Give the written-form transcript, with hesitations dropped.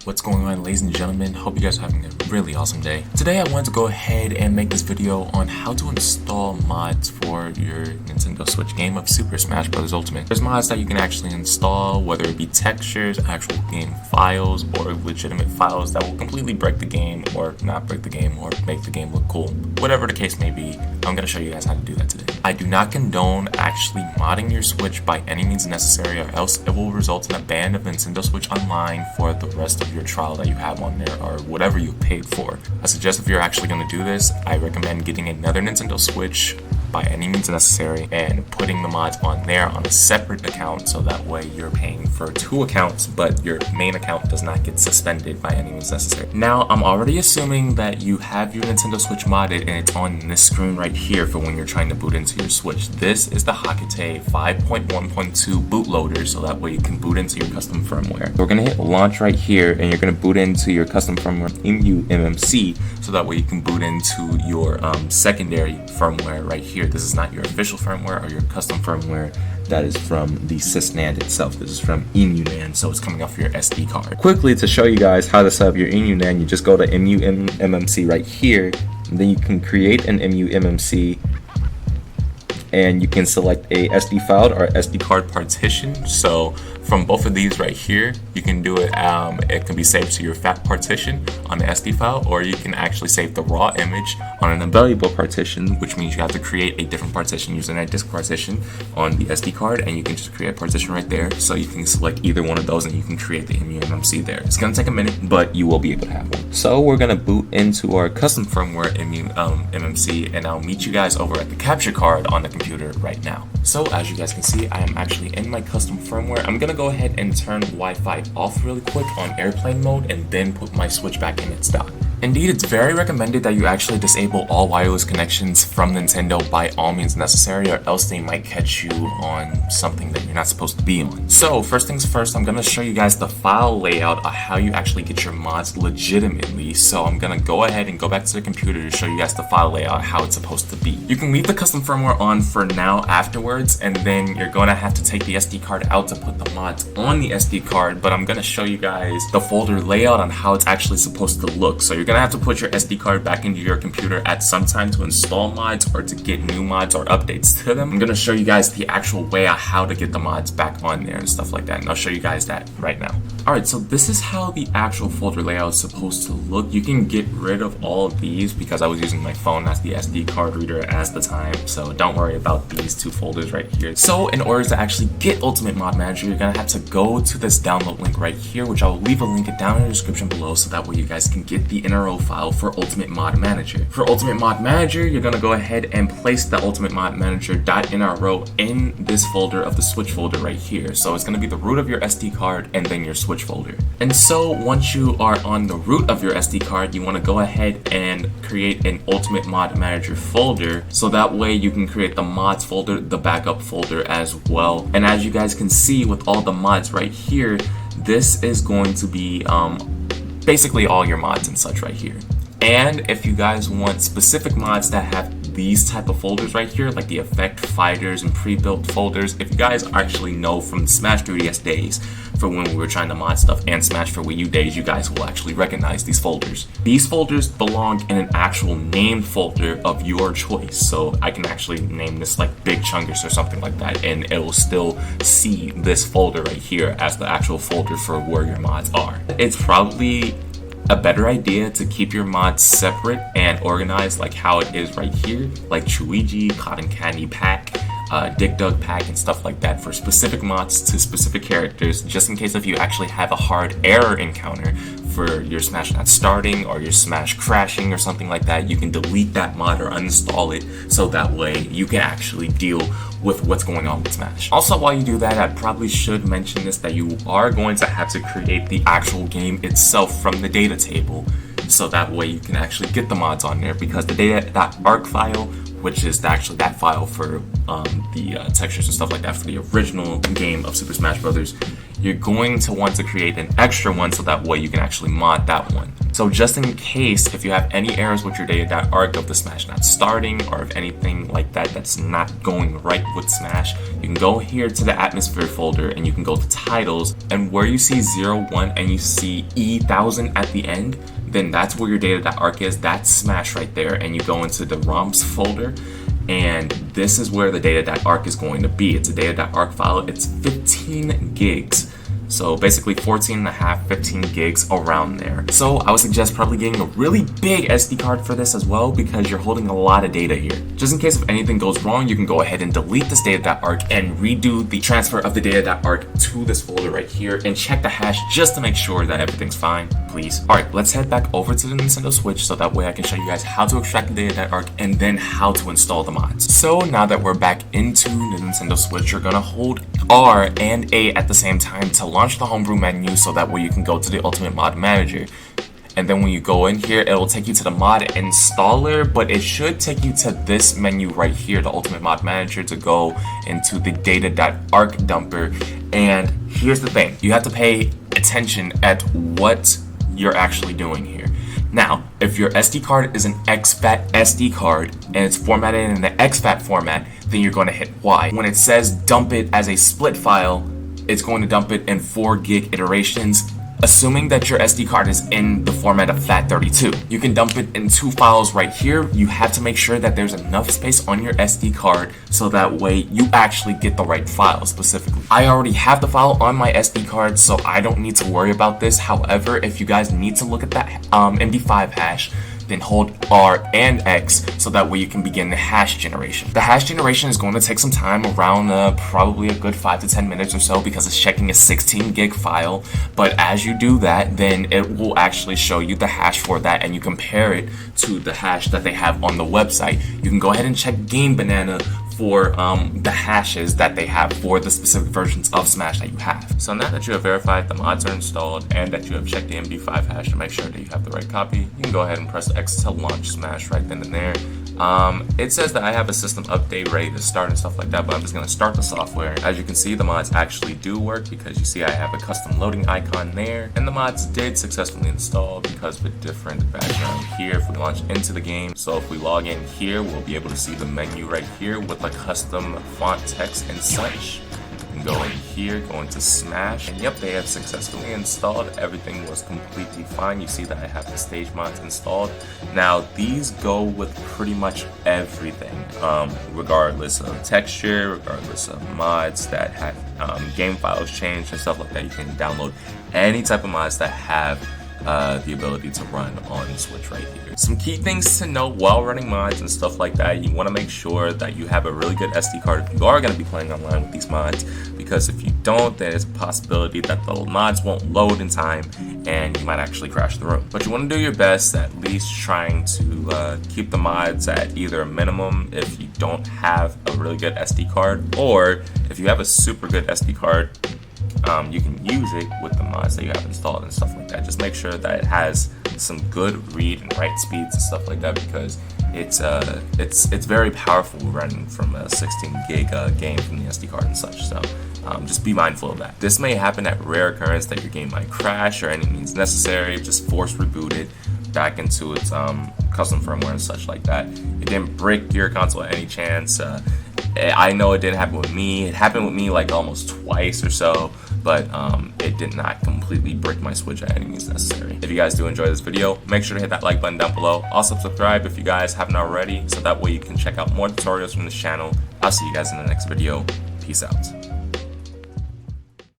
What's going on, ladies and gentlemen? Hope you guys are having a really awesome day. Today I wanted to go ahead and make this video on how to install mods for your Nintendo Switch game of Super Smash Bros. Ultimate. There's mods that you can actually install, whether it be textures, actual game files, or legitimate files that will completely break the game or not break the game or make the game look cool. Whatever the case may be, I'm going to show you guys how to do that today. I do not condone actually modding your Switch by any means necessary, or else it will result in a ban of Nintendo Switch Online for the rest of your trial that you have on there, or whatever you paid for. I suggest if you're actually going to do this, I recommend getting another Nintendo Switch by any means necessary and putting the mods on there on a separate account, so that way you're paying for two accounts but your main account does not get suspended by any means necessary. Now, I'm already assuming that you have your Nintendo Switch modded and it's on this screen right here for when you're trying to boot into your Switch. This is the Hakate 5.1.2 bootloader, so that way you can boot into your custom firmware. We're gonna hit launch right here and you're gonna boot into your custom firmware MMC, so that way you can boot into your secondary firmware right here. This is not your official firmware or your custom firmware. That is from the SysNAND itself. This is from EmuNAND, so it's coming off your SD card. Quickly, to show you guys how to set up your EmuNAND, you just go to MMC right here, and then you can create an MMC, and you can select a SD file or SD card partition. So from both of these right here, you can do it, it can be saved to your FAT partition on the SD file, or you can actually save the raw image on an available partition, which means you have to create a different partition using that disk partition on the SD card, and you can just create a partition right there. So you can select either one of those and you can create the MMC there. It's gonna take a minute, but you will be able to have one. So we're gonna boot into our custom firmware MMC, and I'll meet you guys over at the capture card on the computer right now. So as you guys can see, I am actually in my custom firmware. I'm gonna go ahead and turn Wi-Fi off really quick on airplane mode and then put my Switch back in its dock. Indeed, it's very recommended that you actually disable all wireless connections from Nintendo by all means necessary, or else they might catch you on something that you're not supposed to be on. So first things first, I'm gonna show you guys the file layout of how you actually get your mods legitimately. So I'm gonna go ahead and go back to the computer to show you guys the file layout, how it's supposed to be. You can leave the custom firmware on for now afterwards, and then you're gonna have to take the SD card out to put the mods on the SD card, but I'm gonna show you guys the folder layout on how it's actually supposed to look. So you're gonna have to put your SD card back into your computer at some time to install mods or to get new mods or updates to them. I'm gonna show you guys the actual way of how to get the mods back on there and stuff like that, and I'll show you guys that right now. Alright, so this is how the actual folder layout is supposed to look. You can get rid of all of these because I was using my phone as the SD card reader at the time, so don't worry about these two folders right here. So in order to actually get UltimateModManager, you're gonna have to go to this download link right here, which I will leave a link down in the description below, so that way you guys can get the NRO file for UltimateModManager. For UltimateModManager, you're gonna go ahead and place the UltimateModManager.nro in this folder of the Switch folder right here. So it's gonna be the root of your SD card and then your Switch folder. And so once you are on the root of your SD card, you wanna go ahead and create an UltimateModManager folder, so that way you can create the mods folder, the backup folder as well. And as you guys can see with all the mods right here, this is going to be basically all your mods and such right here. And if you guys want specific mods that have these type of folders right here, like the effect fighters and pre-built folders, if you guys actually know from the Smash 3DS days, for when we were trying to mod stuff, and Smash for Wii U days, you guys will actually recognize these folders. These folders belong in an actual named folder of your choice, so I can actually name this like Big Chungus or something like that, and it will still see this folder right here as the actual folder for where your mods are. It's probably a better idea to keep your mods separate and organized like how it is right here, like Chuigi, Cotton Candy Pack, Dig Dug Pack, and stuff like that, for specific mods to specific characters, just in case if you actually have a hard error encounter for your Smash not starting or your Smash crashing or something like that, you can delete that mod or uninstall it, so that way you can actually deal with what's going on with Smash. Also, while you do that, I probably should mention this, that you are going to have to create the actual game itself from the data table, so that way you can actually get the mods on there, because the data.arc file, which is actually that file for the textures and stuff like that for the original game of Super Smash Bros., you're going to want to create an extra one so that way you can actually mod that one. So just in case, if you have any errors with your data.arc of the Smash not starting, or if anything like that that's not going right with Smash, you can go here to the atmosphere folder and you can go to titles, and where you see 01 and you see E1000 at the end, then that's where your data.arc is. That's Smash right there, and you go into the ROMs folder, and this is where the data.arc is going to be. It's a data.arc file. It's 15 gigs. So basically 14 and a half, 15 gigs around there. So I would suggest probably getting a really big SD card for this as well, because you're holding a lot of data here. Just in case if anything goes wrong, you can go ahead and delete this data.arc and redo the transfer of the data.arc to this folder right here and check the hash just to make sure that everything's fine, please. All right, let's head back over to the Nintendo Switch so that way I can show you guys how to extract the data.arc and then how to install the mods. So now that we're back into the Nintendo Switch, you're gonna hold R and A at the same time to launch the homebrew menu, so that way you can go to the UltimateModManager. And then when you go in here, it will take you to the mod installer, but it should take you to this menu right here, the UltimateModManager, to go into the data.arc dumper. And here's the thing, you have to pay attention at what you're actually doing here. Now, if your SD card is an exFAT SD card and it's formatted in the exFAT format, then you're going to hit Y. When it says dump it as a split file, it's going to dump it in 4 gig iterations, assuming that your SD card is in the format of FAT32. You can dump it in 2 files right here. You have to make sure that there's enough space on your SD card so that way you actually get the right file specifically. I already have the file on my SD card, so I don't need to worry about this. However, if you guys need to look at that MD5 hash, then hold R and X so that way you can begin the hash generation. The hash generation is going to take some time, around probably a good 5 to 10 minutes or so, because it's checking a 16 gig file. But as you do that, then it will actually show you the hash for that, and you compare it to the hash that they have on the website. You can go ahead and check Game Banana for the hashes that they have for the specific versions of Smash that you have. So now that you have verified the mods are installed and that you have checked the MD5 hash to make sure that you have the right copy, you can go ahead and press X to launch Smash right then and there. It says that I have a system update ready to start and stuff like that, but I'm just going to start the software. As you can see, the mods actually do work, because you see I have a custom loading icon there, and the mods did successfully install because of a different background here if we launch into the game. So if we log in here, we'll be able to see the menu right here with a custom font text and such. You can go in here, go into Smash, and yep, they have successfully installed. Everything was completely fine. You see that I have the stage mods installed. Now these go with pretty much everything, regardless of texture, regardless of mods that have game files changed and stuff like that. You can download any type of mods that have the ability to run on the Switch right here. Some key things to note while running mods and stuff like that: you want to make sure that you have a really good SD card if you are going to be playing online with these mods, because if you don't, there's a possibility that the mods won't load in time and you might actually crash the room. But you want to do your best, at least trying to keep the mods at either a minimum if you don't have a really good SD card, or if you have a super good SD card, you can use it with the mods that you have installed and stuff like that. Just make sure that it has some good read and write speeds and stuff like that, because it's very powerful running from a 16 gig game from the SD card and such. So just be mindful of that. This may happen at rare occurrence that your game might crash or any means necessary. Just force reboot it back into its custom firmware and such like that. It didn't break your console at any chance. I know it didn't happen with me. It happened with me like almost twice or so, but it did not completely break my Switch at any means necessary. If you guys do enjoy this video, make sure to hit that like button down below. Also subscribe if you guys haven't already, so that way you can check out more tutorials from this channel. I'll see you guys in the next video. Peace out.